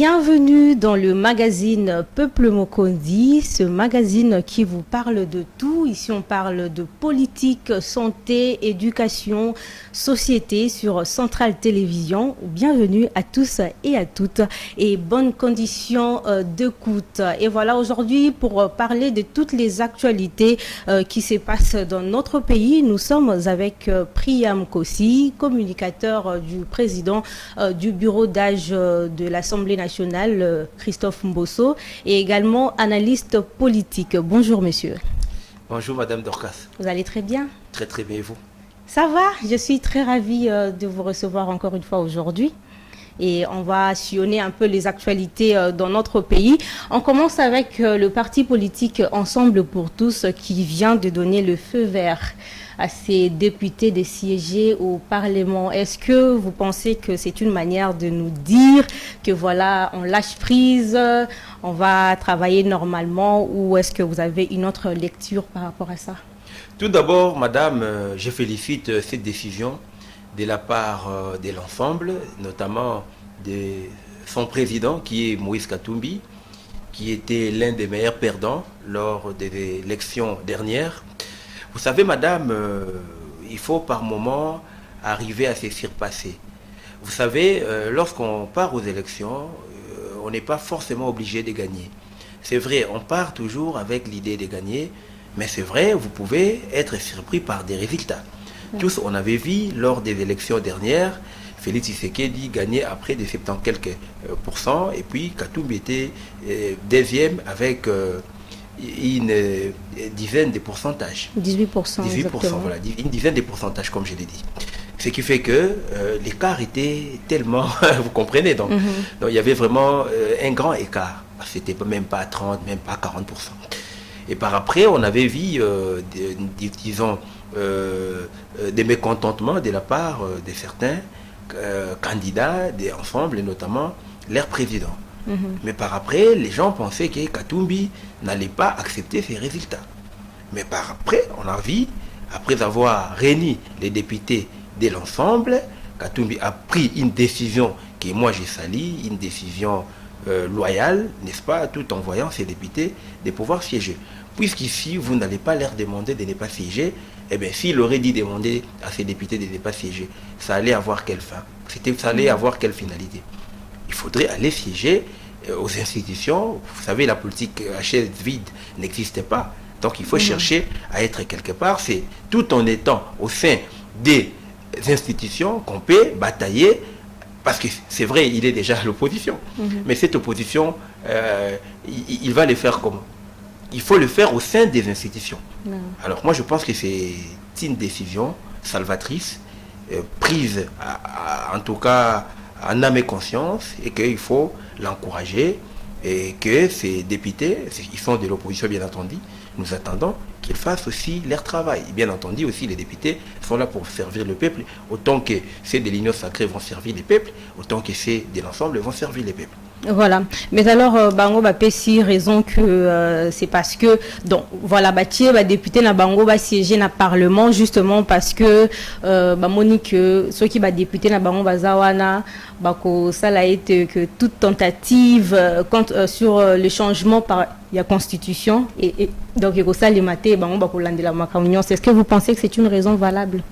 Bienvenue dans le magazine Peuple Mokondi, ce magazine qui vous parle de tout. Ici, on parle de politique, santé, éducation, société sur Centrale Télévision. Bienvenue à tous et à toutes et bonnes conditions d'écoute. Et voilà, aujourd'hui, pour parler de toutes les actualités qui se passent dans notre pays, nous sommes avec Priam Kossi, communicateur du président du bureau d'âge de l'Assemblée nationale, Christophe Mbosso, et également analyste politique. Bonjour, monsieur. Bonjour, madame Dorcas. Vous allez très bien? Très, très bien, et vous? Ça va, je suis très ravie de vous recevoir encore une fois aujourd'hui. Et on va sillonner un peu les actualités dans notre pays. On commence avec le parti politique Ensemble pour tous qui vient de donner le feu vert à ses députés de siéger au Parlement. Est-ce que vous pensez que c'est une manière de nous dire que voilà, on lâche prise, on va travailler normalement, ou est-ce que vous avez une autre lecture par rapport à ça? Tout d'abord, madame, je félicite cette décision de la part de l'ensemble, notamment de son président qui est Moïse Katumbi, qui était l'un des meilleurs perdants lors des élections dernières. Vous savez, madame, il faut par moment arriver à se surpasser. Vous savez, lorsqu'on part aux élections, on n'est pas forcément obligé de gagner. C'est vrai, on part toujours avec l'idée de gagner, mais c'est vrai, vous pouvez être surpris par des résultats. Tous, on avait vu lors des élections dernières, Félix Tshisekedi gagnait à près de 70 quelques %, et puis Katumbi était deuxième avec une dizaine de pourcentages. 18%. 18%, voilà, une dizaine de pourcentages, comme je l'ai dit. Ce qui fait que l'écart était tellement, vous comprenez, donc, donc il y avait vraiment un grand écart. C'était même pas 30, même pas 40%. Et par après, on avait vu, disons, des mécontentements de la part de certains candidats d'ensemble, et notamment leur président. Mais par après, les gens pensaient que Katumbi n'allait pas accepter ces résultats. Mais par après, on a vu, après avoir réuni les députés de l'ensemble, Katumbi a pris une décision que moi j'ai salie, une décision loyale, n'est-ce pas, tout en voyant ces députés de pouvoir siéger. Puisqu'ici, vous n'allez pas leur demander de ne pas siéger, eh bien, s'il aurait dit demander à ces députés de ne pas siéger, ça allait avoir quelle fin? Ça allait avoir quelle finalité? Il faudrait aller siéger aux institutions. Vous savez, la politique à chaise vide n'existe pas. Donc il faut chercher à être quelque part. C'est tout en étant au sein des institutions qu'on peut batailler. Parce que c'est vrai, il est déjà à l'opposition. Mais cette opposition, il va le faire comment? Il faut le faire au sein des institutions. Alors moi je pense que c'est une décision salvatrice, prise en tout cas en âme et conscience, et qu'il faut l'encourager, et que ces députés, ils sont de l'opposition bien entendu, nous attendons qu'ils fassent aussi leur travail. Et bien entendu aussi les députés sont là pour servir le peuple, autant que ceux de l'Union sacrée vont servir les peuples, autant que ceux de l'ensemble vont servir les peuples. Voilà. Mais alors, Bango va si raison que c'est parce que, donc, voilà, Batié va député na Bango va siéger na Parlement justement parce que, Monique, ceux qui va député na Bango va zawana, bako ça l'a été que toute tentative sur le changement par la Constitution et donc il ça les maté Bango bako lande la macaunion. Est-ce que vous pensez que c'est une raison valable?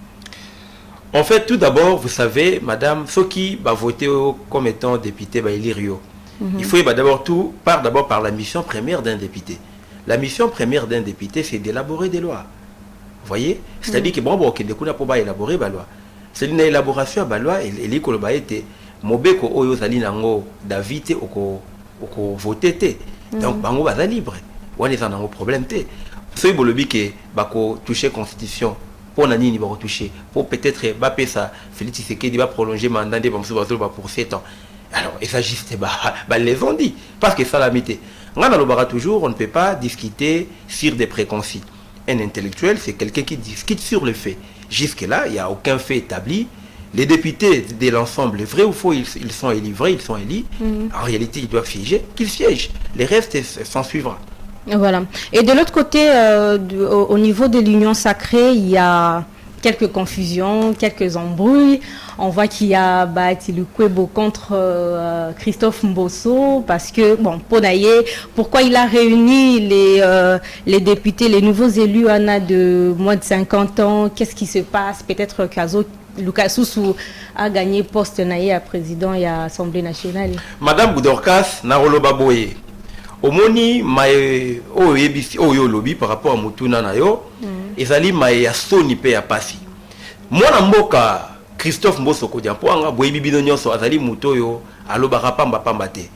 En fait, tout d'abord, vous savez, madame, ceux qui va voter comme étant député va élire Rio. Il faut d'abord d'abord par la mission première d'un député. La mission première d'un député, c'est d'élaborer des lois. Vous voyez? C'est-à-dire que bon, que des coups pour élaborer la loi. C'est une élaboration de la loi, et les colobas étaient mobeko oyo zali nango davite oko voter. Donc bango baza libre. On est en problème té. Ceux bolobi que bako toucher constitution pour nani va retoucher pour peut-être ça Félix Tshisekedi va prolonger mandat de pour 7 ans. Alors, et ça juste les ont dit parce que ça l'a mis. Toujours, on ne peut pas discuter sur des préconçus. Un intellectuel, c'est quelqu'un qui discute sur le fait. Jusque-là, il n'y a aucun fait établi. Les députés de l'ensemble, vrai ou faux, ils sont élus, vrai, ils sont élus. En réalité, ils doivent siéger, qu'ils siègent. Les restes s'en suivra. Voilà. Et de l'autre côté, au niveau de l'Union sacrée, il y a quelques confusions, quelques embrouilles. On voit qu'il y a Tilukwebo contre Christophe Mbosso parce que, bon, Ponaye, pourquoi il a réuni les députés, les nouveaux élus de moins de 50 ans, qu'est-ce qui se passe? Peut-être qu'Azo Lucas Soussou a gagné poste à président et à l'Assemblée nationale. Madame Boudorkas, Narolo Baboye, Omoni, Maë, Oyo Lobby par rapport à Mutuna Nayo, Ezali Maë ya Soni Pe ya Pasi. Moi, Mboka, Christophe Mbosso Kodiampoanga, Boyebi Binonyoso, Azali Mutoyo, Alobara Pamba Pambate.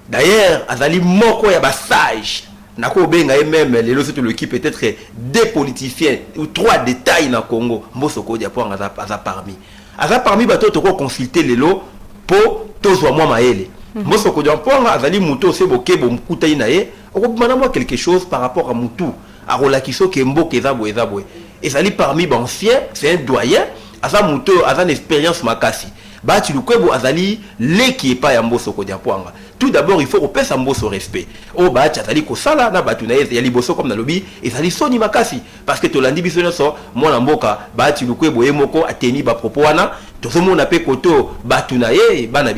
D'ailleurs, Azali Moko ya Basage. Nako benga même les lots de l'équipe peut-être dépolitifié ou trois détails dans Congo Mbosso Kodiampoanga aza parmi. Aza parmi bato to consulter les lots pour tozwa moi maele. Mbosso Kodiampoanga azali muto se bokebo mkuta inaye. Okobana moi quelque chose par rapport à mutu. A Rolakiso Kembo Kezabo Ezabwe. Ezali parmi anciens, c'est un doyen. Aza muto aza une expérience makasi. Ba Tilukwebo azali leki epa ya Mbosso Kodiampoanga. Tout d'abord, il faut repérer sa Mbosso respect. Oh bah azali ko sala na batunaye ya liboso comme na lobi ezali soni makasi parce que tolandi biso nyonso mwana mboka ba Tilukwebo emoko ateni ba propos wana tozomona pe koto batunaye bana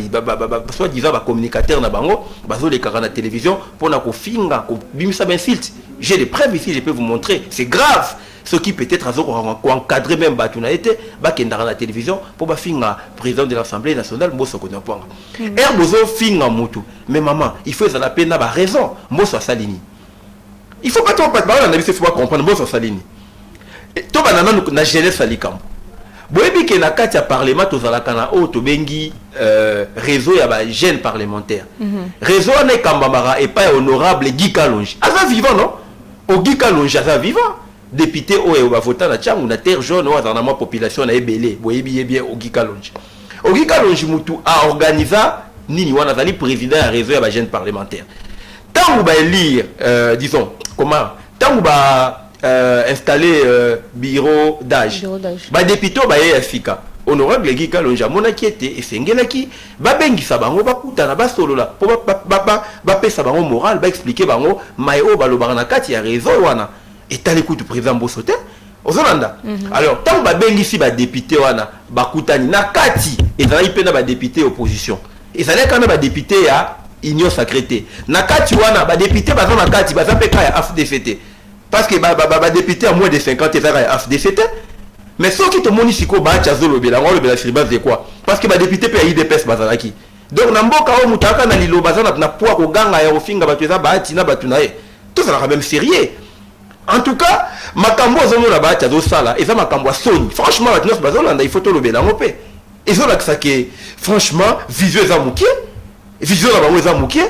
soit disant ba communicateur na bango bazo les na télévision pour na ko finga ko bimisa ben filtre. J'ai des preuves ici, je peux vous montrer, c'est grave. Ce qui peut-être a encadré même Batunaïte, Bakendara la télévision, pour finir président de l'Assemblée nationale, Mbosso Kodiampoanga. Erbozo finga mutu. Mais maman, il faut la peine d'avoir raison. Mbosso Salini. Il faut pas trop pas de il faut pas comprendre Mbosso Salini. Tout banana na jeunesse Salikam. Boyebi ke na kati ya parlement tozalaka na o to bengi réseau ya ba jeunes parlementaires. Réseau na kambamara et pas honorable Guy Kalonji. Aza vivant non? O Guy Kalonji aza vivant. Député o va voter na tchangu na terre jaune ou na population na ebele. Boyebi bien o Guy Kalonji. O Guy Kalonji mutu a organisé nini wana zali président ya réseau ya ba jeunes parlementaires. Tant ou ba élire disons comment tant ou ba installer bureau d'âge. Ba député ba Afrika. Honorable Guy Kalonji mona qui était esengelaki ba bengisa bango ba kutana ba solola po ba pesa bango moral ba expliquer bango mayo ba lobana kati ya réseau wana etali kutu président Mbosso te ozolanda. Alors tant ba bengisi ba député wana ba kutani na kati ezali pena ba député opposition ezali kana ba député ya union sacrée na kati wana ba député baza na kati baza pe ka ya AFDCT. Parce que ba député à moins de 50 ans à AFDCT. Mais ceux qui te monisiko ba tchazolo bela ngolo bela sur base de quoi? Parce que ba député pe IDPS bazalaki. Donc na mboka o mutaka na lilo bazana na poa ko ganga ya ofinga batu eza ba tina batu nae. Tout ça quand même sérieux. En tout cas, makambo zomo na ba tchazo sala, eza makambo soni. Franchement, batu nos bazona nda il faut to lo bela ngope. Ezo la que franchement, vision eza mukie. Vision na bango eza mukie.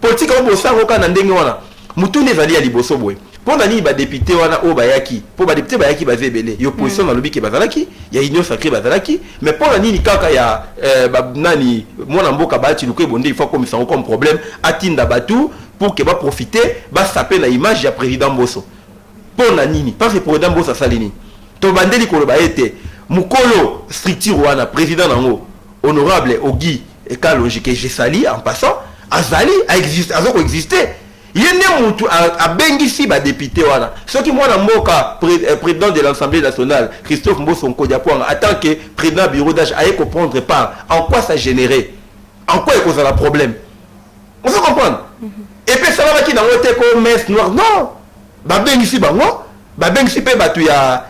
Politique o bosango kana ndenge wana. Mutu ne zali ya liboso boy. Pour nani ba député wana o bayaki pour ba député bayaki bazebele yo position na lobi ke bazalaki ya union sacrée bazalaki mais pour nani ni kaka ya nani mwana mboka ba Tilukwebo bonde il faut comme ça comme problème atinda batu pour que ba profiter ba saper na image ya président Mbosso pour nani ni parce que président Mbosso salini to bandeli ko ba été mukolo structure wana président nango honorable Ogi et Kalonji que j'ai sali en passant azali a existé azoko exister. Il y a un bengisi ba député wana. Ceux qui moi na mboka président de l'Assemblée nationale Christophe Mbosso Kodiampoanga en tant que président bureau d'âge a comprendre pas en quoi ça générait. En quoi il cause un problème. On se comprend. Et puis ça va qui dans le ko messe noir non. Ba bengisi bango, ba bengisi pe batu ya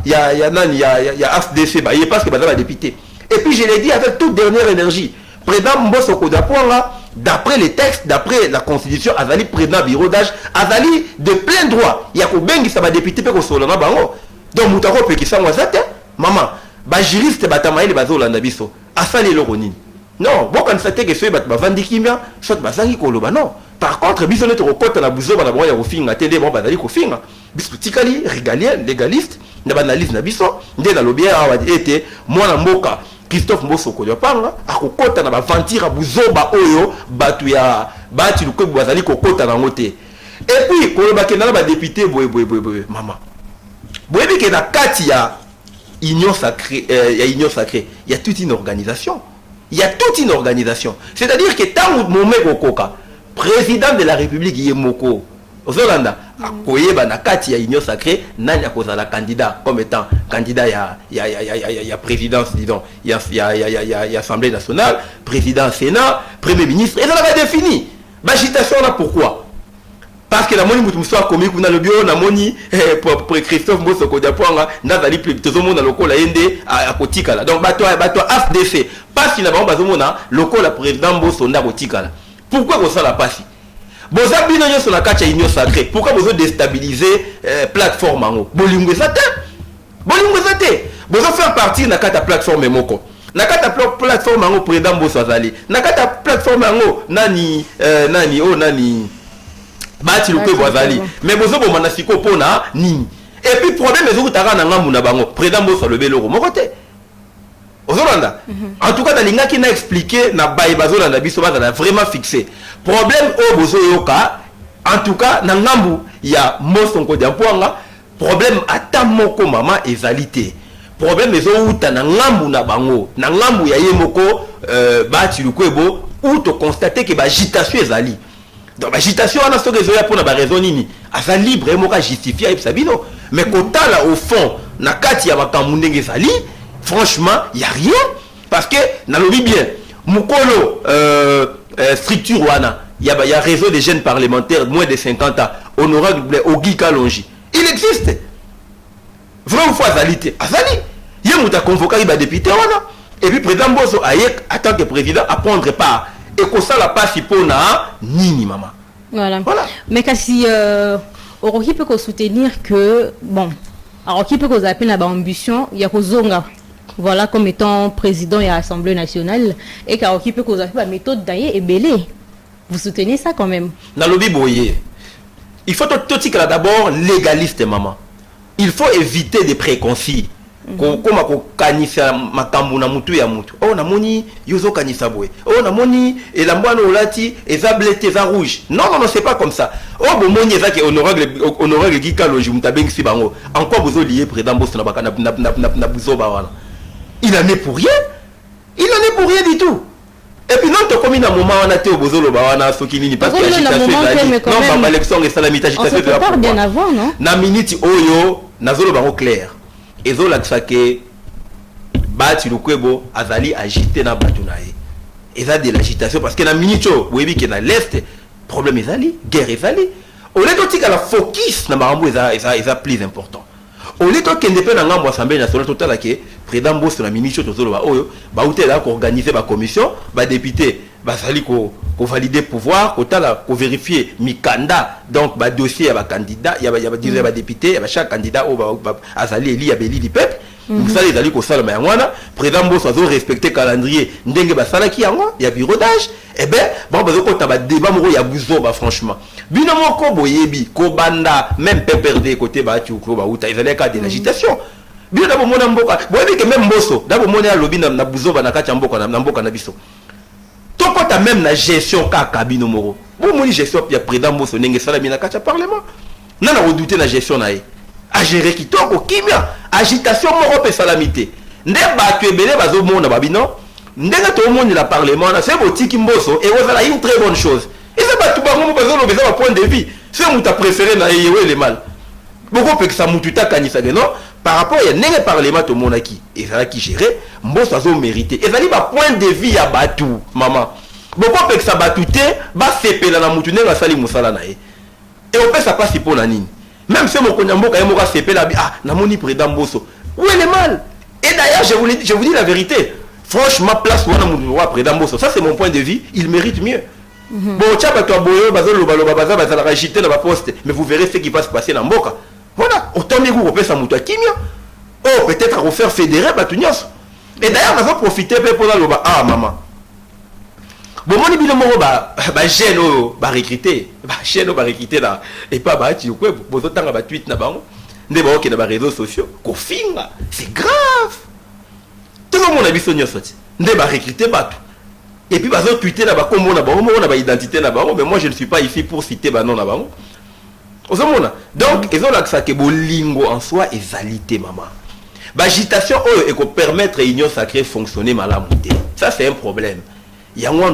nani ya AFDC ba parce que ba député. Et puis je l'ai dit avec toute dernière énergie. Président Mbosso Kodiampoanga d'après les textes, d'après la constitution, Azali président bureau d'âge, Azali de plein droit. Il y a qu'au bengi ça va député pe ko solana bango. Donc mutako pe ki sangwa zate, maman, ba juriste batamaïle bazolanda biso. Asali lo ronini. Non, bon quand ça te que soit ba vandi kimia, soit bazangi koloba non. Par contre, biso ne te rekota na buzo bana ya kofinga tende bon bazali kofinga. Biso tikali régalien, légaliste, na banalise na biso, nde na lobia awa ete mwana mboka Christophe Mbosso Kodiampoanga akokota na bavantira buzoba oyo batu ya bati Tilukwebo bazali kokota na ngote. Et puis koloba ke na ba député boye maman. Boye ke na kati ya union sacrée il y a toute une organisation. Il y a toute une organisation. C'est-à-dire que tant mon mec okoka président de la République yemoko Zolanda koyeba na kati ya union sacrée nani akozala candidat comme étant candidat ya présidence disons ya assemblée nationale, président Sénat, premier ministre, et ça va défini. L'agitation là pourquoi? Parce que la moni mutu muso akomi kuna le bio na moni pour Christophe Mbosso Kodiapwanga nazali plus tout le monde lokola yende akotika là. Donc bato AFDC parce qu'il na ba bazomona lokola président Mbosso nda kotika là. Pourquoi ko ça la passe? Boza bino nyoso na kacha union sacrée. Pourquoi bozo déstabiliser plateforme ngo? Bolingo zate. Bozo faire partie na kata plateforme moko. Na kata plateforme ngo président Mbosso azali. Na kata plateforme ngo nani Bati Luke Boazali. Mais bozo bo manasiko pona nini. Et puis problème ezo taka na ngambu na bango. Président Mbosso le beloko mokote. Ozolanda. En tout cas dans linga qui n'a expliqué na baye bazolanda biso bazala vraiment fixé. Problème o bozo yoka en tout cas na ngambu ya Mbosso Kodiapwanga problème ata moko mama ezalité. Problème ezo uta na ngambu na bango. Na ngambu ya yemoko Bati Lukwebo ou to constater que ba agitation ezali. Donc l'agitation on a ce réseau pour na raison nini asa libre moka justifier sabino mais kota là au fond na kati ya makambo ndenge ezali franchement il y a rien parce que na lobi bien mukolo structure wana il y a réseau des jeunes parlementaires moins de 50 ans honorable Ogi Kalonji il existe vraiment fois azalité azali il y a muta convoqué ba député wana et puis président Mbosso ayek en tant que président à prendre part et que ça la passe pour na nini maman. Voilà. Mais si Oroki peut soutenir que bon, Oroki peut appeler la ambition, il y a Kozonga. Voilà comme étant président de l'Assemblée nationale et qu'Oroki peut appeler la méthode d'ailleurs et belé. Vous soutenez ça quand même? Dans le biboyer. Il faut tout d'abord légaliste maman. Il faut éviter des préconcis. Koma ko kanisa makambu na mutu ya mutu. Oh na moni yozo kanisa boy. Oh na moni elambwana olati eza blete eza rouge. Non c'est pas comme ça. Oh bo moni eza ke honorable Guy Kalonji mutabengi si bango. Encore bozo lié président Mbosso na baka na buzo ba wana. Il en est pour rien. Il en est pour rien du tout. Et puis non to komi na moment wana te bozo lo ba wana soki nini parce que agitation non ba élection et salamita agitation de la bien avant non. Na minute oyo nazolo bango clair. Et zo la tsake Bati Lukwebo azali agité na batunae. Et ça de l'agitation parce que na minicho webi que na l'est problème ezali, guerre ezali. Au lieu de la focus na marambo eza plus important. Au lieu de kende pe na ngambo assemblée nationale total ke président Mbosso na minicho tozolo ba oyo ba utela ko organiser ba commission, ba député bazali ko valider pouvoir, ko tala ko vérifier mikanda donc ba dossier ya ba candidat, ya ba député, ya ba chaque candidat o ba azali eli ya beli di peuple. Vous savez ezali ko sala mayangwana, président Mbosso azo respecter calendrier ndenge ba sala ki yango ya bureau d'âge. Eh ben bon bazo ko taba débat moko ya buzo ba franchement. Bino moko boyebi ko banda même PPRD côté ba tu ko ba uta ezali ka de l'agitation. Bino dabo mona mboka, boyebi que même Mbosso dabo mona lobi na buzo ba na kati mboka na mboka na biso. Toko ta même la gestion kaka bino moro. Bon moni gestion ya président Mbosso ndenge sala bina kati parlement. Nana redouter la gestion na ye. A gérer qui toko kimia agitation moko pe salamité. Nde ba tu ebele bazo mona babino. Ndenge to monde la parlement na c'est botiki Mbosso et voilà une très bonne chose. Et ça va tout bango bazo lo beza point de vue. C'est muta préféré na yewe le mal. Beaucoup peut que ça mututa kanisa non par rapport à ndenge parlement to monaki et ça qui gérer Mbosso azo mérité. Et ça li ba point de vue ya batu maman. Beaucoup peut que ça batute ba sepela na mutu ndenge sali musala na ye. Et on peut ça passe pour la nini. Même si mon konyambo quand moka sepela ah na moni président Mbosso. Où est le mal? Et d'ailleurs je vous dis la vérité. Franchement, place où on a président Mbosso. Ça, c'est mon point de vue. Il mérite mieux. Bon, tiens, toi, boyo, bazolo, baza, la ragiter dans la poste. Mais vous verrez ce qui va se passer dans Mboka. Voilà. Autant de vous, on peut s'en mouton kimia. Oh, peut-être à refaire fédérer, batunios. Et d'ailleurs, on va profiter pour la loba. Ah, maman. Bon, mon ibile moro, gêne, recruter. Gêne, recruter là. Et pas, tu quoi, vous autant à tweet na bango. N'est pas ok dans les réseaux sociaux. Kofinga. C'est grave. Tout le monde a vu son sorti. Ne va recruter pas tout. Et puis, ils ont tweeté là-bas, comme on a identité là-bas, mais moi je ne suis pas ici pour citer non là-bas. Donc, ils ont l'accès que bolingo en soi est valité, maman. L'agitation, et qu'on permettre l'union sacrée fonctionner mal. Ça, c'est un problème. Il y a moi,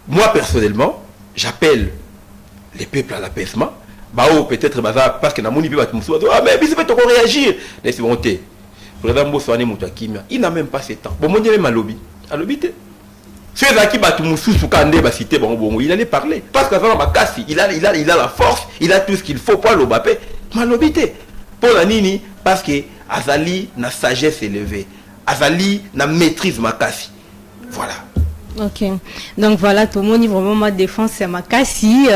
moi personnellement, j'appelle les peuples à l'apaisement. peut-être parce que namoni pe bato musu ah mais bisi peut réagir laisse monter président Boswane mutu akimia il n'a même pas ce temps bon mondial même alobi te ceux qui bato musu kande ba cité bongo il allait parler parce que dans makasi il a la force il a tout ce qu'il faut pour le bapé malobi te pour la nini parce que azali na sagesse élevée azali na maîtrise makasi voilà. Ok, donc voilà, tout le monde vraiment ma défense c'est ma cassie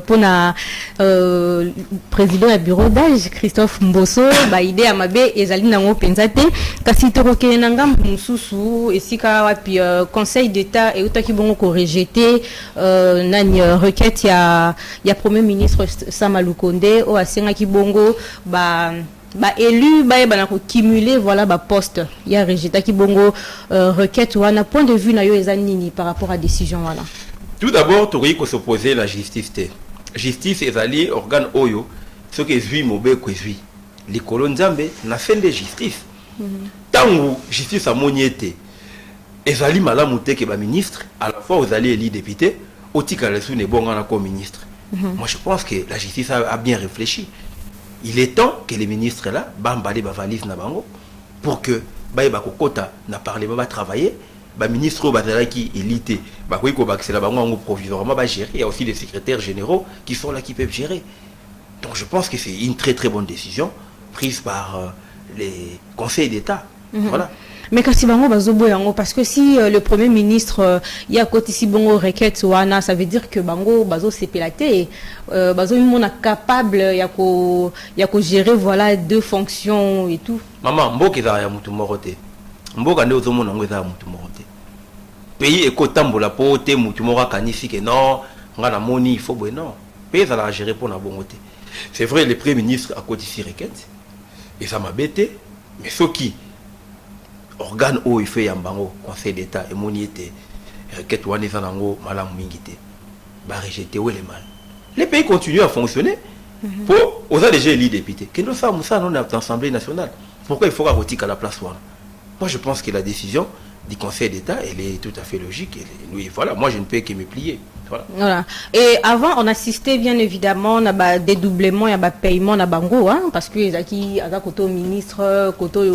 pour la président du bureau d'âge Christophe Mbosso, bah idée à ma bé et Zaline nango pensate, kasi toroke nangam mususu et si ka puis conseil d'état et autant qui bon ko rejeté nani requête ya premier ministre Samalou Konde o asenga ki bongo élu na ko cumuler voilà poste il y a résultat qui bongo requête ou un point de vue na yo ezanini par rapport à décision voilà. Tout d'abord tori ko s'opposer la justice justice ezali organe oyo ce que zui mobe ko zui likolo nzambe na fin de justice tangu justice a moniete ezali malamu te ke ba ministre à la fois aux alliés éli député otika la sous ne bonga na comme ministre. Moi je pense que la justice a bien réfléchi. Il est temps que les ministres là, bambale ba valise na bango pour que ba kokota na parler ba travailler, ba ministre bazala qui élité, ba ko ba c'est la bango provisoirement ba gérer, il y a aussi les secrétaires généraux qui sont là qui peuvent gérer. Donc je pense que c'est une très très bonne décision prise par les conseils d'État. Voilà. Mais quand si bango bazobo yango parce que si le premier ministre il y a côté si bongo requête wana ça veut dire que bango bazo sepelaté bazo mona capable ya ko gérer voilà deux fonctions et tout. Maman mboka za ya mutu morote. Mboka nde ozomona ngo za ya mutu morote. Pays ekotambola po te mutu moko kanisi que non ngana moni il faut bon non. Pays ça la gérer pour na bongote. C'est vrai le premier ministre a côté si requête et ça m'a bêté mais ce qui organe où il fait yambango conseil d'état et moniété requête wana zanango malam mingité ba rejeter ou les mal les pays continuent à fonctionner pour aux déjà élus députés que nous sommes ça non dans l'Assemblée nationale pourquoi il faut retirer à la place moi je pense que la décision du conseil d'état elle est tout à fait logique et voilà moi je ne peux que me plier. Voilà. Et avant, on assistait bien évidemment à des dédoublements et à paiement à bango, hein, parce que les acquis à côté ministre, côté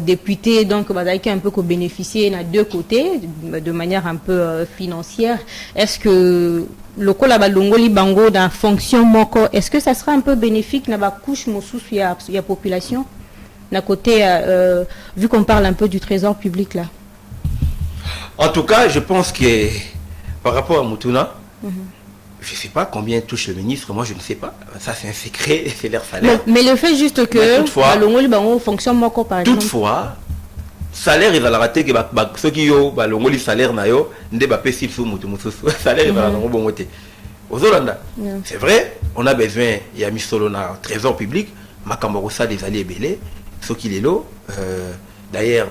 député, donc ils un peu bénéficier de deux côtés de manière un peu financière. Est-ce que le col à Longoli bango dans fonction moko, est-ce que ça sera un peu bénéfique na ba couche mosus ya population, d'un côté vu qu'on parle un peu du trésor public là. En tout cas, je pense que par rapport à Moutouna, je ne sais pas combien touche le ministre, moi je ne sais pas. Ça c'est un secret, c'est leur salaire. Mais le fait juste que toutefois, fonctionne encore par exemple. Toutefois, salaire il va la rater que ceux qui ont le salaire nayo ne va pas sous Moutouna. Salaire il va la bon côté. Aux Hollandais, c'est vrai, on a besoin, il y a mis solo dans le trésor public, Makamborosa des alliés belés, ceux qui les lots, d'ailleurs,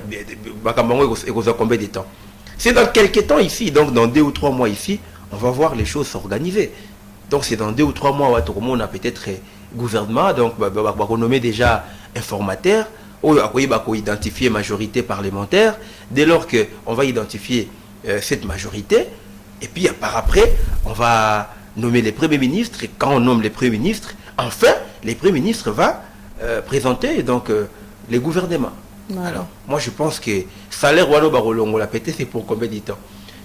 Makamboro est combien de temps? C'est dans quelques temps ici, donc dans 2 ou 3 mois ici, on va voir les choses s'organiser. Donc c'est dans 2 ou 3 mois, on a peut-être gouvernement, donc on nomme déjà informateur, on va identifier majorité parlementaire, dès lors qu'on va identifier cette majorité, et puis par après, on va nommer les premiers ministres, et quand on nomme les premiers ministres, enfin, les premiers ministres vont présenter donc, les gouvernements. Voilà. Alors, moi je pense que salaire wano barolongo la pété c'est pour combien de temps.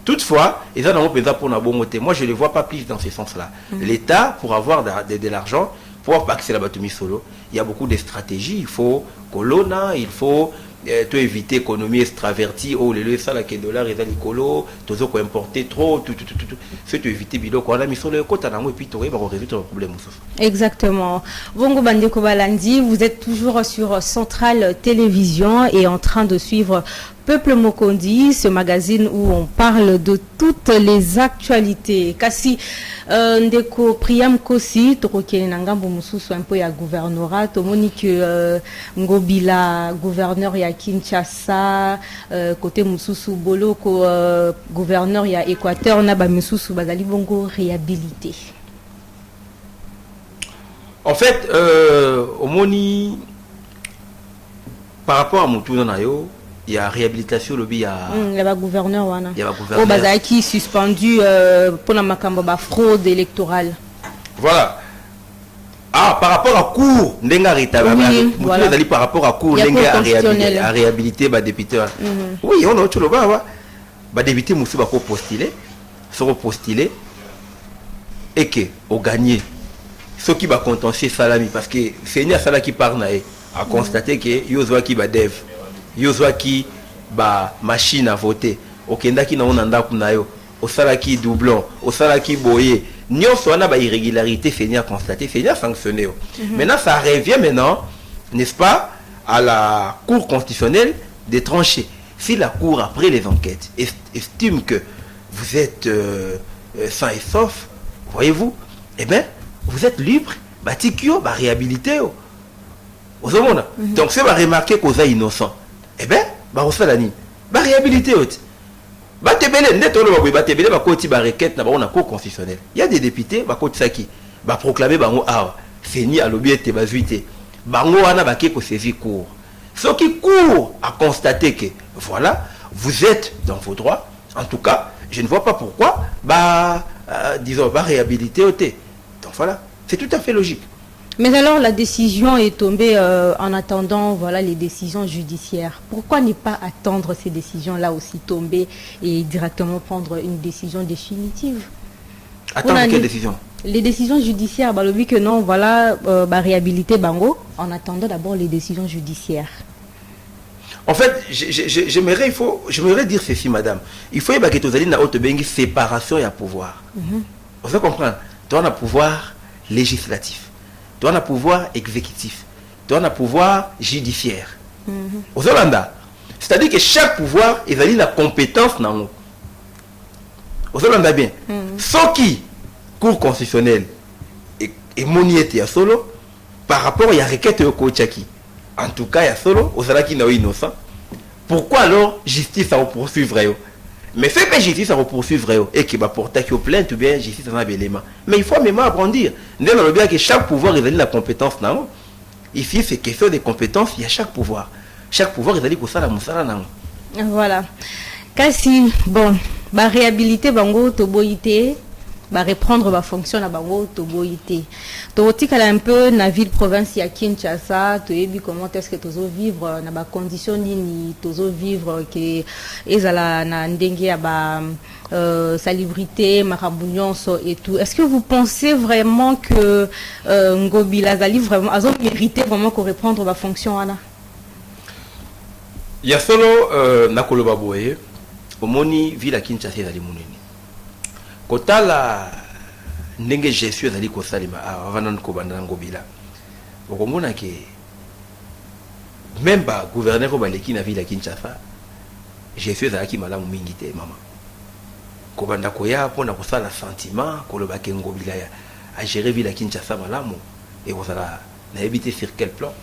Toutefois, ils en ont besoin pour la bonne montée. Moi je ne les vois pas plus dans ce sens-là. L'État, pour avoir de l'argent, pour pas que c'est la batomie solo, il y a beaucoup de stratégies. Il faut colonna, il faut tout éviter l'économie extravertie. Oh, les ça, la dollar et les colo, tout ça qu'on importer trop, tout. C'est éviter bilo qu'on a mis sur le côté et puis tout, on va résoudre le problème. Exactement. Bongo Bandeko Balandi, vous êtes toujours sur Centrale Télévision et en train de suivre Peuple Mokondi, ce magazine où on parle de toutes les actualités. Kasi ndeko Priam Kosi, tokokene nangambo mususu un peu ya gouvernorat, tomoni que ngobila gouverneur ya Kinshasa, côté mususu boloko gouverneur ya Équateur na ba mususu bazali bongo réhabilité. En fait, omoni par rapport à Moutouna nayo, il y a réhabilitation lobby, il y a gouverneur wana. Il y a gouverneur. Au Bazaki suspendu pour la makambo fraude électorale. Voilà. Ah, par rapport à cours, ndenga voilà. Par rapport à cours, ndenga à réhabiliter ba député. Oui, on a tout le bas. Ba député musu ba ko postuler, sont postuler et que au gagner. Ce qui va contentieux salami parce que c'est une sala qui parle a constaté que yozwa qui ba dev, yozwa qui ba machine à voter, okenda qui na onanda kuna yo, au sala qui doublon, au sala qui boyer. Nyonso wana ba irrégularité Seigneur constaté, Seigneur sanctionné. Maintenant ça revient n'est-ce pas, à la Cour constitutionnelle de trancher. Si la Cour après les enquêtes estime que vous êtes sain et sauf, voyez-vous, eh bien vous êtes libre, bah tikio, bah réhabilité. Donc c'est va remarquer qu'on est innocent. Eh bien, bah on fait la nuit, bah réhabilité. Il y a des députés qui ont proclamé que c'est ni à l'objet de vite. Ce qui court à constater que voilà, vous êtes dans vos droits. En tout cas, je ne vois pas pourquoi disons réhabiliter. Donc voilà, c'est tout à fait logique. Mais alors la décision est tombée en attendant voilà, les décisions judiciaires. Pourquoi ne pas attendre ces décisions-là aussi tomber et directement prendre une décision définitive? Attendre quelle décision? Les décisions judiciaires, le but que non, voilà, réhabiliter Bango en attendant d'abord les décisions judiciaires. En fait, j'aimerais dire ceci, madame. Il faut que tu aies une séparation et un pouvoir. Vous comprenez? Tu as un pouvoir législatif. Tu as un pouvoir exécutif, tu as un pouvoir judiciaire. Aux Hollandais, c'est-à-dire que chaque pouvoir, il a la compétence dans nous. Aux Hollandais, bien. Ce qui, Cour constitutionnelle, et moniette à solo, par rapport à la requête de Kochaki, en tout cas, il y a solo, aux Hollandais qui sont innocents. Pourquoi alors justice à poursuivre? Mais c'est que justice à poursuivre et qui va porter plainte ou bien justice à un élément. Mais il faut même apprendre. Nous avons bien que chaque pouvoir a la compétence. Non? Ici, c'est question de compétences, il y a chaque pouvoir. Chaque pouvoir est allé pour ça la moussala. Voilà. Kasi, bon, bah réhabiliter bango toboité, bah reprendre ma fonction à bango toboité. Tobotique elle un peu na ville province ya Kinshasa, tu vu comment est-ce que tozo vivre na ba condition ni tozo vivre que ezala na ndenge ya ba salubrité, marabouillance et tout. Est-ce que vous pensez vraiment que Ngobi Lazali vraiment a mérité vraiment qu'on reprendre ma fonction ana? Il y a solo nakoloba boye omoni ville à Kinshasa ezali munene. Kotala ndenge gestion ezali kosalima avant ko banda Ngobila. Okomona ke même ba gouverneur ko baleki na ville à Kinshasa gestion ezalaki malamu mingi te mama. Ko banda ko ya pona kosala sentiment koloba ke Ngobila a gérer ville à Kinshasa malamu et ozala na éviter sur quel plan?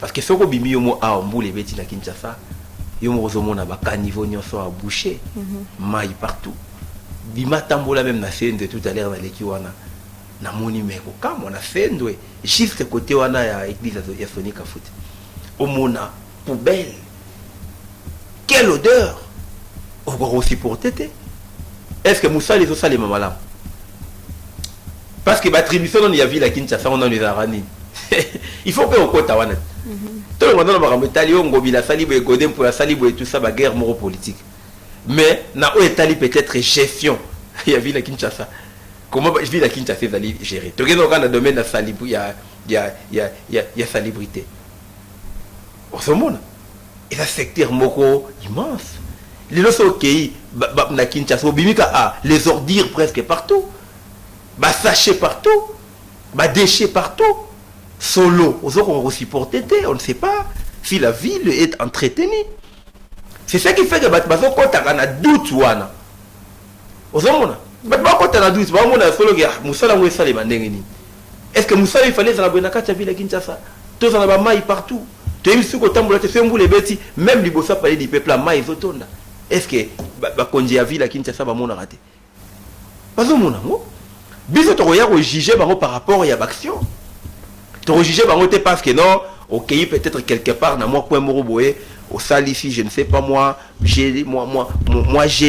Parce que ce que bimi yomo a mbule beti na Kinshasa yomo ozomona ba caniveau nyonso a bouché maille partout. Bima tambola même na scène de tout à l'heure na leki wana na moni meko kama na fendwe juste côté wana ya église ya Sonika Foot. Omona poubelle. Quelle odeur! On va aussi pour tété. Est-ce que Moussa les autres les mamalam? Parce que l'attribution dans la ville à Kinshasa on a les arani. Il faut que on compte wana. Tout le monde dans la métallier on Ngobila salibo et Godem pour la salibo et tout ça ba guerre moro politique. Mais na o etali peut-être gestion il y a ville à Kinshasa. Comment ville à Kinshasa va gérer? Tu regardes dans le domaine de la salibo il y a salubrité. Au ce monde il y a un secteur moko immense. Les autres OK na Kinshasa bimika les ordures presque partout. Ba sachets partout. Ba déchets partout. Solo, aux autres on supporté, on ne sait pas si la ville est entretenue. C'est ça qui fait que bazo kota kana doute wana. Aux hommes bazo kota na doute, ba mona solo que musala ngwe sale bandenge ni. Est-ce que musala il fallait za la kata ville Kinshasa? Tous en ba mai partout. Tu es sur kotambola te fait mbule beti même libosa parler du peuple mai zotonda. Est-ce que ba konji ya ville Kinshasa ba mona raté? Bazo mona ngo. Biso to ya juger bango par rapport à l'action. Tu rejuger parce que non, ok, peut-être quelque part dans moi point moroboé, au sale ici, je ne sais pas moi, j'ai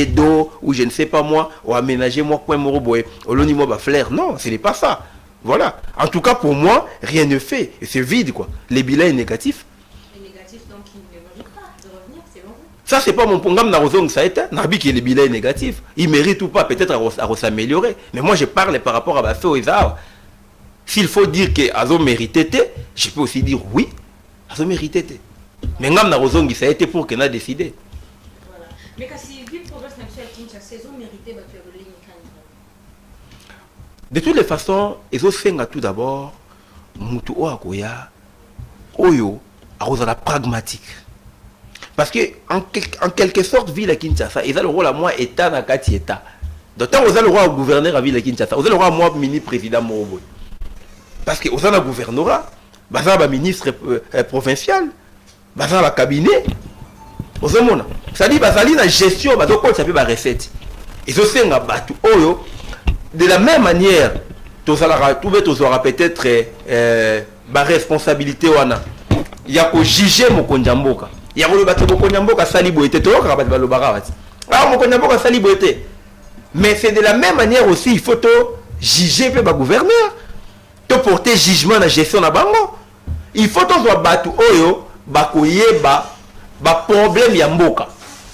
d'eau ou je ne sais pas moi, ou aménager moi point moroboé, au long niveau flair. Non, ce n'est pas ça. Voilà. En tout cas, pour moi, rien ne fait. Et c'est vide, quoi. Les bilans est négatif. Les négatifs, donc, ils ne méritent pas de revenir, selon vous? Ça, c'est pas mon programme Narozong, ça a été. Nabi qui est les bilans négatifs. Il mérite ou pas, peut-être à s'améliorer. Mais moi, je parle par rapport à Bafé Oezao. S'il faut dire que Azo méritait, je peux aussi dire oui, Azo méritait. Mais Ngam Narozong, ça a été pour qu'on a décidé. Voilà. Mais quand si vu progresse national Kinshasa, ils ont mérité de faire le De toutes les façons, ils ont fait tout d'abord, Moutou Oakoya, Oyo, Arozala pragmatique. Parce que, en quelque sorte, Ville Kinshasa, ils ont le rôle à moi, État dans Kati État. Donc, tant vous avez le roi gouverneur à Ville Kinshasa, vous avez le roi à moi, mini-président Moroboy. Parce que vous avez le gouvernorat, vous avez le ministre provincial, vous avez le cabinet. Vous avez le c'est-à-dire, vous avez la gestion, vous avez la recette. Ils ont fait un bateau, Oyo. De la même manière, tu auras peut-être ma responsabilité. Il y a que juger mon konjamboka. Il y a que le bateau konjamboka saliboité. Mais c'est de la même manière aussi, il faut juger le gouverneur. Tu porter jugement dans la gestion de la banque. Il faut que tu bateau oyo, bakoye ba problème yamboka.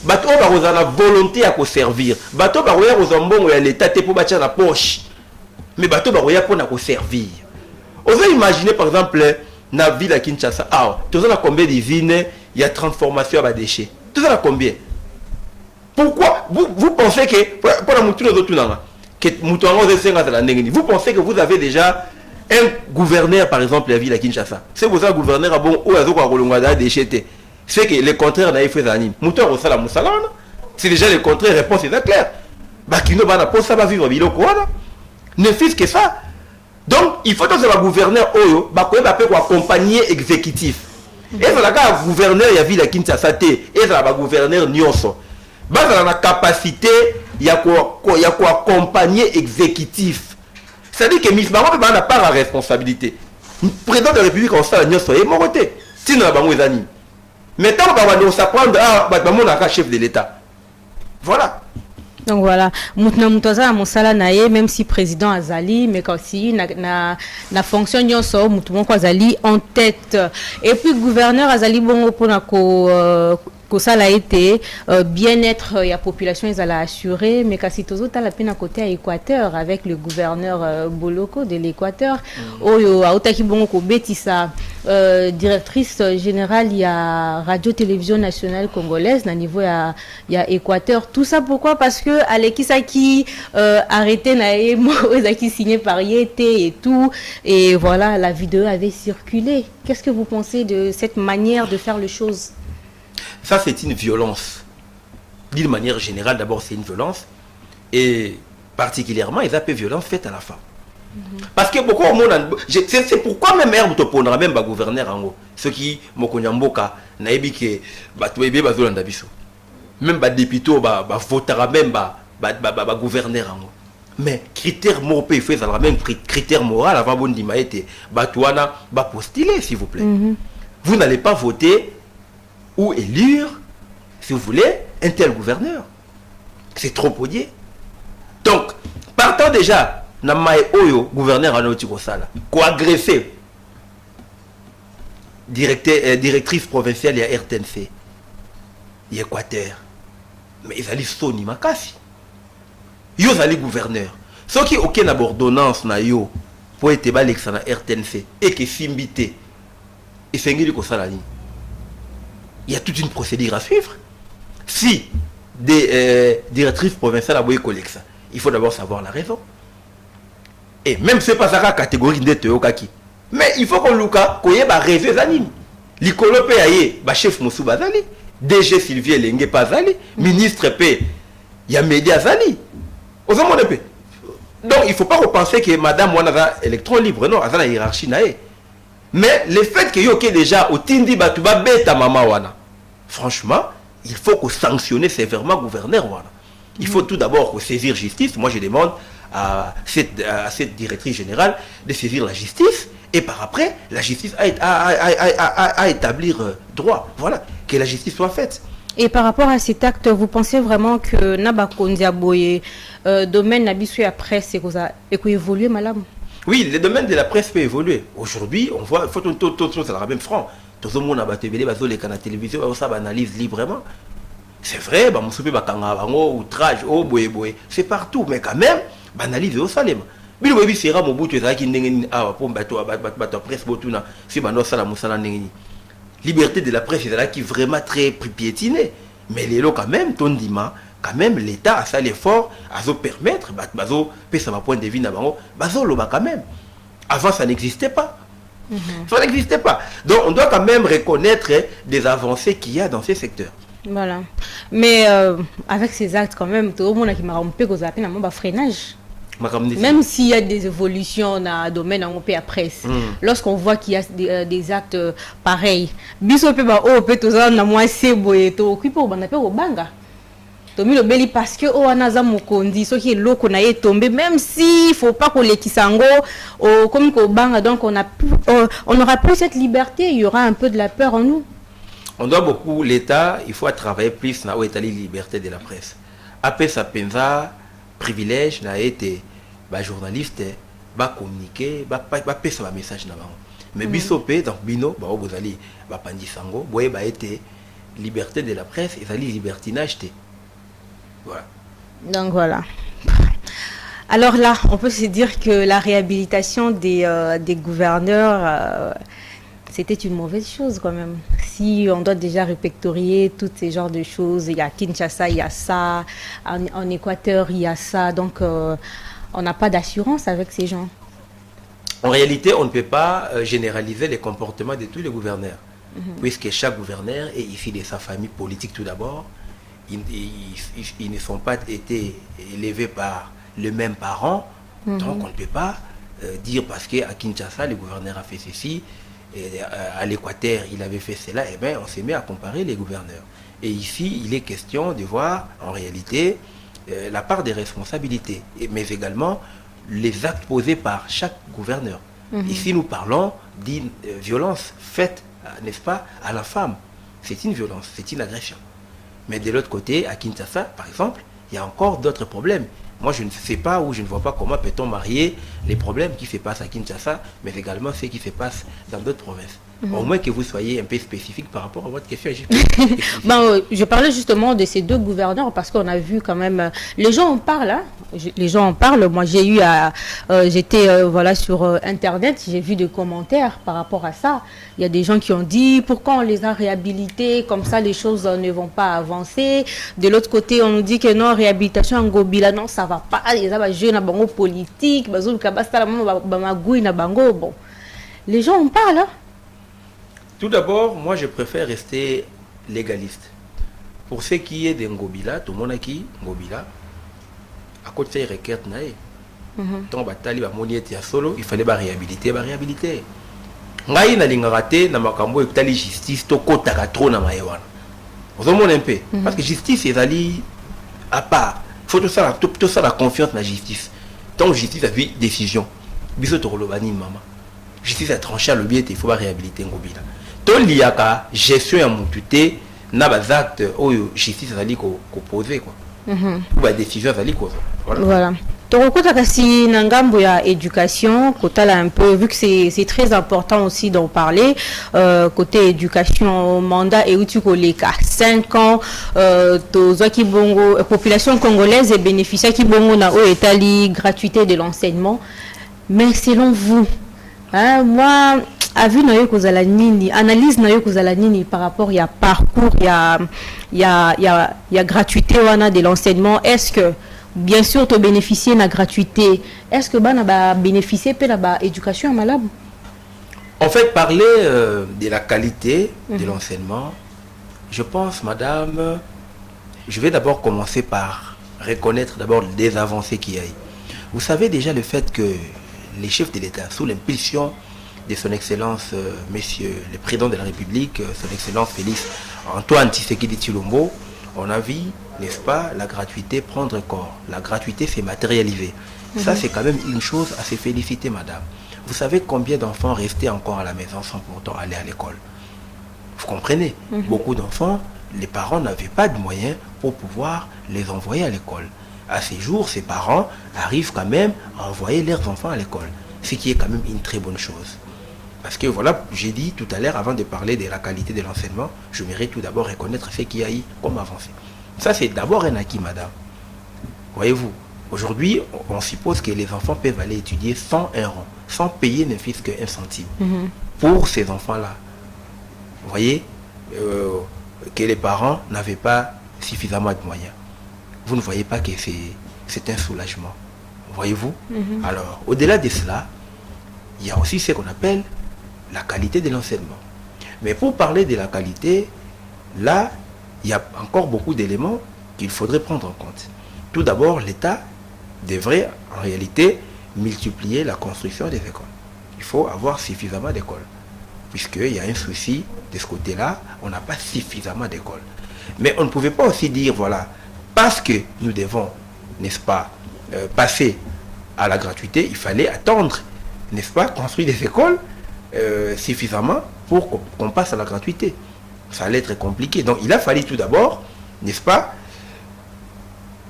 Bato ba la volonté à servir. Bato ba roya rozambongo ya l'état te pour bâtir la poche. Mais bato ba roya pour na servir. Osez imaginer par exemple na ville à Kinshasa. Ah, tu sais combien d'usines il y a transformation à déchets. Tu sais combien? Pourquoi vous pensez que pour la mouture de tout que vous pensez que vous avez déjà un gouverneur par exemple la ville à Kinshasa. C'est vous un gouverneur à bon ou à zoko rolongada déchets. C'est que le contraire n'a fait d'anime. Mouteur au salam moussalana. C'est déjà le contraire, réponse est claire. Bakino bana pour ça va vivre bilo quoi. Ne fût que ça. Donc il faut que le gouverneur oyo bakoye ba peut accompagner exécutif. Et ça la gouverneur ya ville à Kinshasa et ça ba gouverneur nyonso. Ba ça la capacité ya ko accompagner exécutif. C'est-à-dire que Miss Bango n'a pas la responsabilité. Le président de la République en ça nyonso est moroté. Sinon la bango ezani. Mais tant qu'on va s'apprendre à chef de l'État. Voilà. Donc voilà, Moutouaza Moussala Naye, même si président Azali, mais aussi na fonction Nyonso, Moutoumonko Azali en tête. Et puis gouverneur Azali Bongo Ponako. Que ça a été bien-être la population ils allaient assurer mais quand c'est aux la peine à côté à Équateur avec le gouverneur Boloko de l'Équateur oyo autaki bongo ko betisa directrice générale il y a radio télévision nationale congolaise na niveau il y a Équateur tout ça pourquoi parce que Alekisa qui arrêté naé moi qui signé par Yete et tout et voilà la vidéo avait circulé. Qu'est-ce que vous pensez de cette manière de faire les choses? Ça, c'est une violence. D'une manière générale, d'abord, c'est une violence. Et particulièrement, ils appellent violence faite à la femme. Parce que beaucoup au monde, c'est pourquoi même Herbe te prendra même le gouverneur en haut. Ce qui, Mokonyamboka, naïbi que, batoébé, bazolanda biso. Même les députés, votera même le gouverneur en haut. Mais critère moral, il faut même critère moral avant bon dimaïté. Batouana, postuler, s'il vous plaît. Vous n'allez pas voter ou élire, si vous voulez, un tel gouverneur. C'est trop odié. Donc, partant déjà, Namae Oyo, gouverneur à Nautikosala, co-agressé, directrice provinciale à RTNC, Équateur. Mais ils allaient Sony Makasi. Ils allaient gouverneur. Ceux qui n'ont aucune ordonnance na yo pour être balèque na RTNC et qui s'imbité, et c'est une chose la ligne. Il y a toute une procédure à suivre. Si des directrices provinciales ont collecté ça, il faut d'abord savoir la raison. Et même si ce n'est pas la catégorie de Teokaki, mais il faut qu'on luka koye ba raison zanini. Likolo pe aye ba chef Moussou Bazali, DG Sylvie Lenge Pazali, ministre pe ya média Zali. Donc il ne faut pas repenser que madame Wanaza électron libre, non, à la hiérarchie nae. Mais le fait que yoke déjà au tindi batuba beta mama wana. Franchement, il faut qu'on sanctionne sévèrement le gouverneur. Voilà. Il faut tout d'abord saisir justice. Moi, je demande à cette directrice générale de saisir la justice. Et par après, la justice à établir droit. Voilà, que la justice soit faite. Et par rapport à cet acte, vous pensez vraiment que Nabakondia Boye, domaine Nabissu après, c'est quoi ça évoluer, madame? Oui, le domaine de la presse peut évoluer. Aujourd'hui, on voit, il faut tout ça même franc. Tout le monde a battu les bateaux, les canaux de télévision, ça analyse librement. C'est vrai, bah, outrage, oh, boé, boé. C'est partout, mais quand même, banalise au salem. Mais le sera mon bout, tu sais, qui n'est pas pour bateau, presse, botuna, si ma noce à la moussala n'est. Liberté de la presse, c'est là qui est vraiment très piétinée. Mais les lots, quand même, ton dima, quand même, l'État a fait l'effort à se permettre, bazo, ça va point de vue, bazo, l'oba quand même. Avant, ça n'existait pas. Ça n'existait pas. Donc, on doit quand même reconnaître des avancées qu'il y a dans ces secteurs. Voilà. Mais avec ces actes, quand même, tout le monde qui m'a rompé aux appels à mon freinage. Même s'il y a des évolutions dans le domaine de la presse, lorsqu'on voit qu'il y a des actes pareils, biso pe ba o pe to za na moi sebo et to occupé au banape au banga. To mi le beli parce que o anaza mokondi so qui est loko na est tombé, même si faut pas qu'on les kisango au comme ko banga, donc on aura plus cette liberté, il y aura un peu de la peur en nous. On doit beaucoup l'État, il faut travailler plus dans la liberté de la presse. Après ça pensa privilège n'a été journaliste, communiquer, passer un message. Mais bisopé donc bino vous allez pandisango, boye été liberté de la presse et libertinage. Voilà. Donc voilà. Alors là, on peut se dire que la réhabilitation des gouverneurs, c'était une mauvaise chose quand même. Si on doit déjà répertorier tous ces genres de choses, il y a Kinshasa, il y a ça, en Équateur, il y a ça, donc on n'a pas d'assurance avec ces gens. En réalité, on ne peut pas généraliser les comportements de tous les gouverneurs, puisque chaque gouverneur est issu de sa famille politique tout d'abord. Ils ne sont pas été élevés par le même parent, donc on ne peut pas dire parce qu'à Kinshasa, le gouverneur a fait ceci, et à l'Équateur, il avait fait cela, et bien on s'est mis à comparer les gouverneurs. Et ici, il est question de voir en réalité la part des responsabilités, mais également les actes posés par chaque gouverneur. Ici, nous parlons d'une violence faite, n'est-ce pas, à la femme. C'est une violence, c'est une agression. Mais de l'autre côté, à Kinshasa, par exemple, il y a encore d'autres problèmes. Moi, je ne sais pas ou je ne vois pas comment peut-on marier les problèmes qui se passent à Kinshasa, mais également ceux qui se passent dans d'autres provinces. Au moins que vous soyez un peu spécifique par rapport à votre question. Je parlais justement de ces deux gouverneurs parce qu'on a vu quand même, les gens en parlent, hein? Les gens en parlent. Moi, j'étais voilà, sur Internet, j'ai vu des commentaires par rapport à ça. Il y a des gens qui ont dit pourquoi on les a réhabilités, comme ça les choses ne vont pas avancer. De l'autre côté, on nous dit que non, réhabilitation en Gobila, non, ça va pas. Les jeunes bango politique, bon. Les gens en parlent, hein? Tout d'abord, moi je préfère rester légaliste. Pour ce qui est de Ngobila, tout le monde a qui Ngobila, à côté de requête, tant batali ba moniete ya solo, il fallait réhabiliter. Ngai na lingaraté na makambo etali justice to kota trop na mayewana. Vous avez un peu parce que justice est allée à part. Faut tout ça la confiance na justice. Tant justice a vu décision. Biso to rolobani maman. Justice a tranché le biais, il faut réhabiliter Ngobila. Tout liaka gestion ya mututé na bazacte oyo justice azali ko poser quoi. Ou ba décision azali ko. Voilà. Tokota kasi na ngambo ya éducation, kotala un peu vu que c'est très important aussi d'en parler côté éducation mandat et uti koleka 5 ans tozo ki bongo population congolaise et bénéficiaire ki bongo na o etali gratuité de l'enseignement. Mais selon vous, hein, moi avis na yo kozala nini, analyse na yo kozala nini par rapport ya parcours ya gratuité wana de l'enseignement. Est-ce que bien sûr tu bénéficier de la gratuité, est-ce que bana ba bénéficier de la éducation malade? En fait, parler de la qualité de l'enseignement, je pense, madame, je vais d'abord commencer par reconnaître d'abord les avancées qu'il y a eu. Vous savez déjà le fait que les chefs de l'État, sous l'impulsion de son Excellence, Monsieur le Président de la République, son Excellence Félix Antoine Tshisekedi Tshilombo, on a vu, n'est-ce pas, la gratuité prendre corps. La gratuité s'est matérialisée. Ça, c'est quand même une chose à se féliciter, madame. Vous savez combien d'enfants restaient encore à la maison sans pourtant aller à l'école? Vous comprenez? Beaucoup d'enfants, les parents n'avaient pas de moyens pour pouvoir les envoyer à l'école. À ces jours, ces parents arrivent quand même à envoyer leurs enfants à l'école. ce qui est quand même une très bonne chose. Parce que voilà, j'ai dit tout à l'heure, avant de parler de la qualité de l'enseignement, je mérite tout d'abord reconnaître ce qu'il y a eu comme avancée. Ça, c'est d'abord un acquis, madame. Voyez-vous, aujourd'hui, on suppose que les enfants peuvent aller étudier sans un rond, sans payer ne fût-ce qu'un centime. Pour ces enfants-là, vous voyez, que les parents n'avaient pas suffisamment de moyens. Vous ne voyez pas que c'est un soulagement. Voyez-vous? Alors, au-delà de cela, il y a aussi ce qu'on appelle la qualité de l'enseignement. Mais pour parler de la qualité, là, il y a encore beaucoup d'éléments qu'il faudrait prendre en compte. Tout d'abord, l'État devrait en réalité multiplier la construction des écoles. Il faut avoir suffisamment d'écoles. Puisqu'il y a un souci de ce côté-là, on n'a pas suffisamment d'écoles. Mais on ne pouvait pas aussi dire, voilà, parce que nous devons, n'est-ce pas, passer à la gratuité, il fallait attendre, n'est-ce pas, construire des écoles suffisamment pour qu'on passe à la gratuité. Ça allait être compliqué. Donc il a fallu tout d'abord, n'est-ce pas,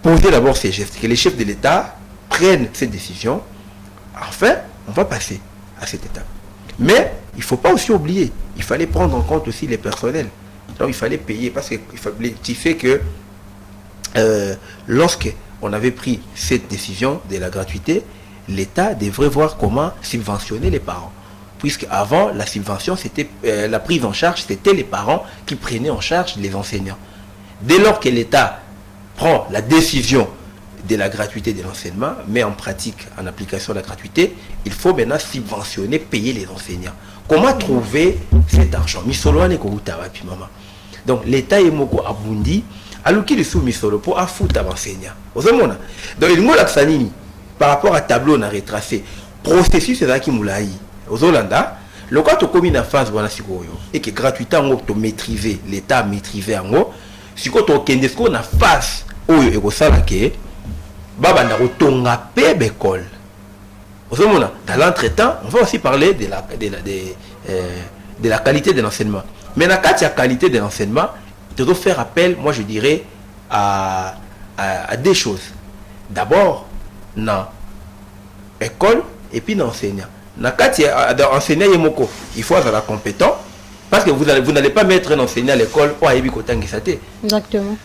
poser d'abord ces gestes, que les chefs de l'État prennent cette décision. Enfin, on va passer à cette étape. Mais il ne faut pas aussi oublier, il fallait prendre en compte aussi les personnels. Donc il fallait payer, parce qu'il fallait, tu sais que lorsque on avait pris cette décision de la gratuité, l'État devrait voir comment subventionner les parents. Puisque avant, la subvention, c'était la prise en charge, c'était les parents qui prenaient en charge les enseignants. Dès lors que l'État prend la décision de la gratuité de l'enseignement, met en pratique, en application de la gratuité, il faut maintenant subventionner, payer les enseignants. Comment trouver cet argent? Donc l'État est moko abundi, aluki de sous misolo pour afouta enseignant. Donc il moula ksanini par rapport à tableau na retracé, processus c'est qui moulaï. Aux Hollanda, le cas de commune en phase voilà et que gratuité en to maîtriser l'État maîtriser en haut, si quand on kendesco na face oyo et ça là que baba na rotonga pe l'école. Dans l'entretemps, on va aussi parler de la qualité de l'enseignement. Mais dans la qualité de l'enseignement, tu dois faire appel, moi je dirais, à deux choses. D'abord, dans l'école et puis dans l'enseignant. Dans l'enseignant, il faut avoir la compétence. Parce que vous n'allez pas mettre un enseignant à l'école pour aller à exactement.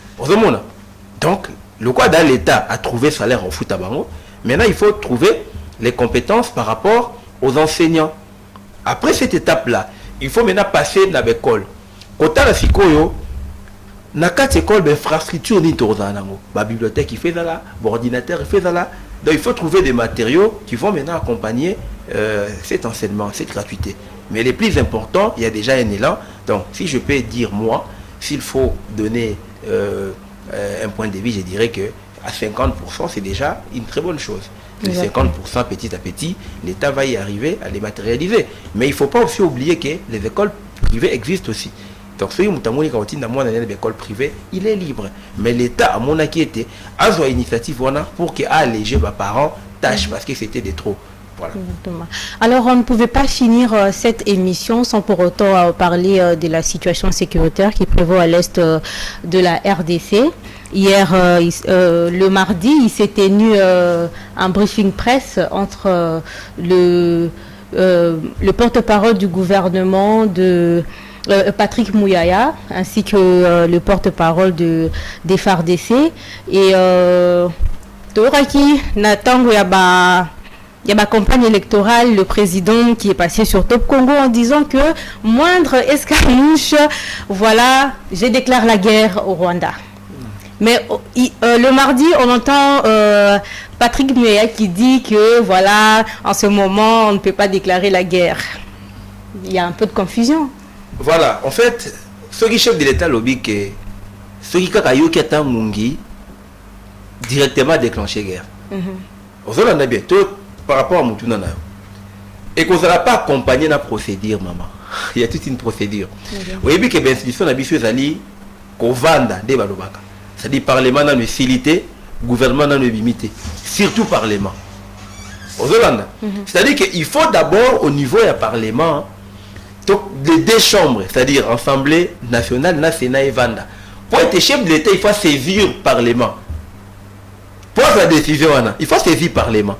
Donc, le quoi dans l'État a trouvé salaire au foot à Bango. Maintenant, il faut trouver les compétences par rapport aux enseignants. Après cette étape-là, il faut maintenant passer dans l'école. Quand la Sikoyo, dans quatre écoles, l'infrastructure ni torzanango. La bibliothèque, il fait ça là, l'ordinateur, il fait ça là. Donc, il faut trouver des matériaux qui vont maintenant accompagner cet enseignement, cette gratuité. Mais les plus importants, il y a déjà un élan. Donc, si je peux dire, moi, s'il faut donner un point de vue, je dirais que à 50%, c'est déjà une très bonne chose. Les 50%, petit à petit, l'État va y arriver à les matérialiser. Mais il ne faut pas aussi oublier que les écoles privées existent aussi. Donc, si vous avez une école privée, il est libre. Mais l'État, à mon inquiété, a une initiative pour alléger les parents tâches parce que c'était des trop. Voilà. Alors, on ne pouvait pas finir cette émission sans pour autant parler de la situation sécuritaire qui prévaut à l'est de la RDC. Hier, le mardi, il s'est tenu un briefing presse entre le porte-parole du gouvernement de Patrick Mouyaya ainsi que le porte-parole des FARDC. Et Toraki Natango Yaba. Il y a ma campagne électorale, le président qui est passé sur Top Congo en disant que moindre escarmouche, voilà, je déclare la guerre au Rwanda. Mais le mardi, on entend Patrick Mouyaya qui dit que voilà, en ce moment, on ne peut pas déclarer la guerre. Il y a un peu de confusion. Voilà, en fait, ce qui chef de l'État lobby que ce qui a mungi directement déclenché guerre. On a bientôt par rapport à Moutouna. Et qu'on ne va pas accompagner la procédure, maman. Il y a toute une procédure. Vous voyez bien que l'institution a bisu zali qu'on vanda des balobaka. C'est-à-dire parlement dans le facilité, gouvernement dans le limité. Surtout parlement. C'est-à-dire qu'il faut d'abord au niveau du parlement, les deux chambres, c'est-à-dire Assemblée nationale, Sénat et Vanda. Pour être chef de l'État, il faut saisir le parlement. Pour la décision, il faut saisir le parlement.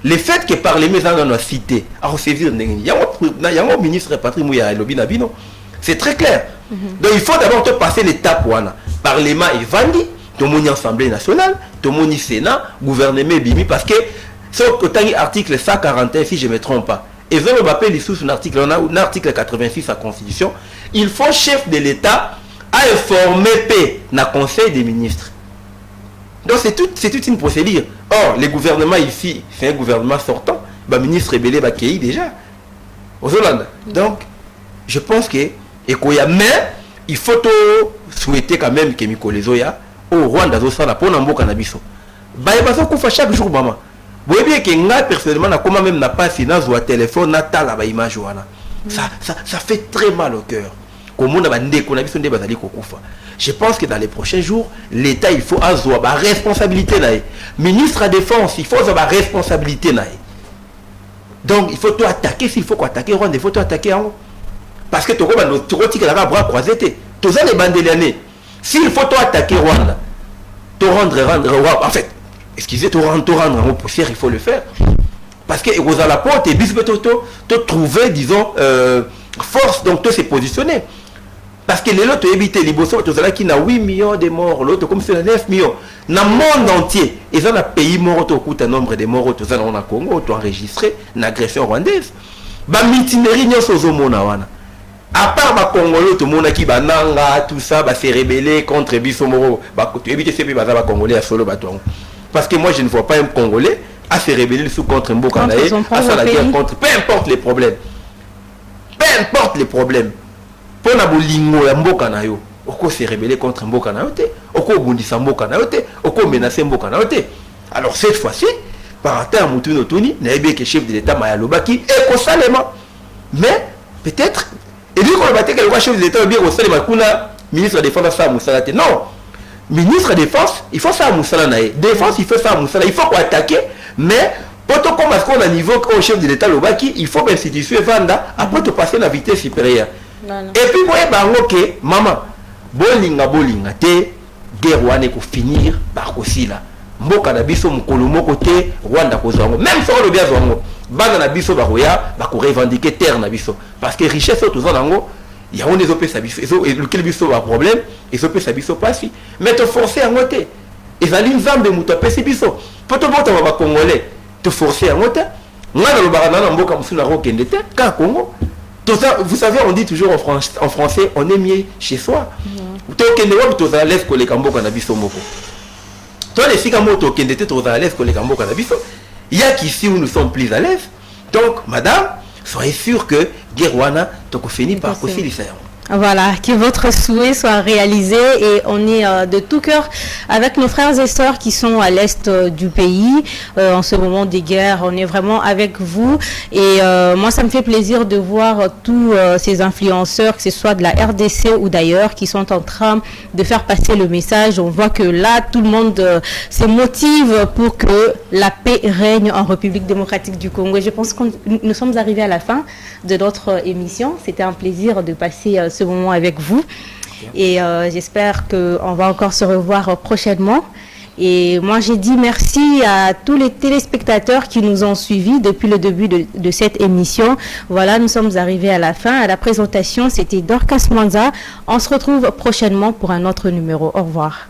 le fait que par les maisons dans la cité, à recevoir il y a un ministre patrimoine et lobby nabino, c'est très clair. Donc il faut d'abord te passer l'étape parlement et vandi, tout le monde Assemblée nationale, tout le monde Sénat, gouvernement bimi, parce que sauf que tant article 141 si je ne me trompe pas, et je me rappelle sous un article, on a un article 86 de la Constitution, il faut chef de l'État à informer le Conseil des ministres. Donc c'est toute une procédure. Or, le gouvernement ici, c'est un gouvernement sortant, le ministre Ebele va accueillir déjà. Aux Hollandes. Donc, je pense que, mais il faut souhaiter quand même que Mikole Zoya, au Rwanda, pour Nambo Canabiso. Bah, il va se chaque jour, maman. Vous voyez bien que moi, personnellement, comment même n'a pas si dans un téléphone, Natal, la image, ça fait très mal au cœur. Je pense que dans les prochains jours, l'État, il faut avoir la responsabilité. Ministre de la Défense, il faut avoir la responsabilité. Donc, il faut tout attaquer. S'il faut attaquer Rwanda, il faut tout attaquer en haut. Parce que tu as les bras croisés. Tu as les bandelianés. S'il faut tout attaquer Rwanda, te rendre, en fait, excusez, te rendre en poussière, il faut le faire. Parce que vous allez la porte et tu trouver, disons, force, donc tu se positionner. Parce que les autres éviter les bossons, tu as qui 8 millions de morts, l'autre comme c'est 9 millions. Dans le monde entier, ils ont un pays mort, tu as un nombre de morts, tu as un Congo, tu as enregistré une agression rwandaise. Ba mitinérie n'y a pas de à part les Congolais, tout le monde qui bananga, tout ça, va se rebeller contre Bissomoro. Tu évites ces pays, les Congolais à solo bateau. Parce que moi, je ne vois pas un Congolais à se rebeller contre Mboka Naé, à faire la guerre contre. Peu importe les problèmes. Peu importe les problèmes. Pour la bolingo ya Mboka Nayo, on se rebeller contre Mboka Nayote, on bondissa Mboka Nayote, on menacer Mboka Nayote. Alors cette fois-ci, par rapport à Moutoune Tony, n'a bien que chef de l'État Mayalobaki, et constamment. Mais peut-être. Et lui, quand on va le chef de l'État, bien au sein de ministre de la Défense, ça a Moussalate. Non, ministre de la Défense, il faut ça à Moussalate. Défense, il faut ça à Moussalate. Il faut qu'on attaque, mais pour qu'on parce qu'on a niveau au chef de l'État, il faut que l'institution Vanda, après te passer la vitesse supérieure. Et puis, moi, ok, maman, bolinga, te, guerre wane ko finir, par aussi là. Mboka na biso mukolo moko te, Rwanda ko zongo. Même si on le bien zongo. Bana na biso baroya ba ko revendiquer terre na biso parce que richesse tout ça nango il y a on les opé sa biso et lequel biso ba problème et opé sa biso pas si mais te forcer à monter et ça ligne zambe muto pesi biso poto bota ba congolais te forcer à monter ngana lo barana na mboka musuna ro kende te ka Congo tout ça vous savez on dit toujours en français on est mieux chez soi to kende wa to za lève ko le kamboka na biso moko toi les fika moto kende te to za lève ko le kamboka na biso. Il y a qu'ici où nous sommes plus à l'aise. Donc, madame, soyez sûre que Guerwana, tu finis par aussi les faire. Voilà, que votre souhait soit réalisé et on est de tout cœur avec nos frères et sœurs qui sont à l'est du pays en ce moment des guerres. On est vraiment avec vous et moi ça me fait plaisir de voir tous ces influenceurs, que ce soit de la RDC ou d'ailleurs, qui sont en train de faire passer le message. On voit que là tout le monde se motive pour que la paix règne en République démocratique du Congo. Et je pense que nous sommes arrivés à la fin de notre émission. C'était un plaisir de passer ce moment avec vous et j'espère qu'on va encore se revoir prochainement. Et moi j'ai dit merci à tous les téléspectateurs qui nous ont suivis depuis le début de cette émission. Voilà, nous sommes arrivés à la fin. À la présentation, c'était Dorcas Mwanza. On se retrouve prochainement pour un autre numéro. Au revoir.